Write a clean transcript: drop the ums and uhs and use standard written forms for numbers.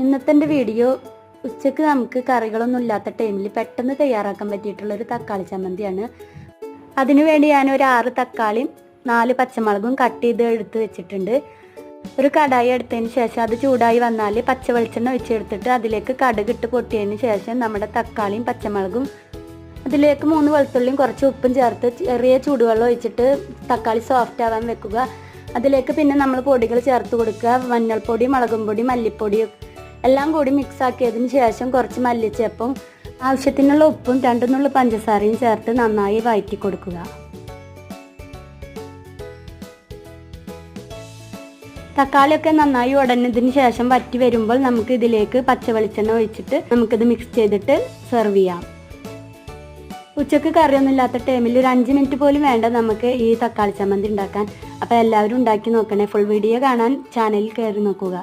ഇന്നത്തെ എൻ്റെ വീഡിയോ ഉച്ചക്ക് നമുക്ക് കറികളൊന്നും ഇല്ലാത്ത ടൈമിൽ പെട്ടെന്ന് തയ്യാറാക്കാൻ പറ്റിയിട്ടുള്ളൊരു തക്കാളി ചമ്മന്തിയാണ്. അതിനുവേണ്ടി ഞാൻ ഒരു 6 തക്കാളിയും 4 പച്ചമുളകും കട്ട് ചെയ്ത് എടുത്ത് വെച്ചിട്ടുണ്ട്. ഒരു കടായി എടുത്തതിന് ശേഷം അത് ചൂടായി വന്നാൽ പച്ച വെളിച്ചെണ്ണ ഒഴിച്ചെടുത്തിട്ട് അതിലേക്ക് കടുകിട്ട് പൊട്ടിയതിന് ശേഷം നമ്മുടെ തക്കാളിയും പച്ചമുളകും അതിലേക്ക് 3 വെളുത്തുള്ളിയും കുറച്ച് ഉപ്പും ചേർത്ത് ചെറിയ ചൂടുവെള്ളം ഒഴിച്ചിട്ട് തക്കാളി സോഫ്റ്റ് ആവാൻ വെക്കുക. അതിലേക്ക് പിന്നെ നമ്മൾ പൊടികൾ ചേർത്ത് കൊടുക്കുക. മഞ്ഞൾപ്പൊടി, മുളകും പൊടി, മല്ലിപ്പൊടി എല്ലാം കൂടി മിക്സ് ആക്കിയതിന് ശേഷം കുറച്ച് മല്ലിച്ചപ്പും ആവശ്യത്തിനുള്ള ഉപ്പും 2 നുള്ളി പഞ്ചസാരയും ചേർത്ത് നന്നായി വഴറ്റി കൊടുക്കുക. തക്കാളിയൊക്കെ നന്നായി ഉടഞ്ഞതിന് ശേഷം വറ്റി വരുമ്പോൾ നമുക്ക് ഇതിലേക്ക് പച്ച വെളിച്ചെണ്ണ ഒഴിച്ചിട്ട് നമുക്കിത് മിക്സ് ചെയ്തിട്ട് സെർവ് ചെയ്യാം. ഉച്ചക്ക് കറിയൊന്നും ഇല്ലാത്ത ടൈമിൽ ഒരു 5 മിനിറ്റ് പോലും വേണ്ട നമുക്ക് ഈ തക്കാളി ചമ്മന്തി ഉണ്ടാക്കാൻ. അപ്പോൾ എല്ലാവരും ഉണ്ടാക്കി നോക്കണേ. ഫുൾ വീഡിയോ കാണാൻ ചാനലിൽ കയറി നോക്കുക.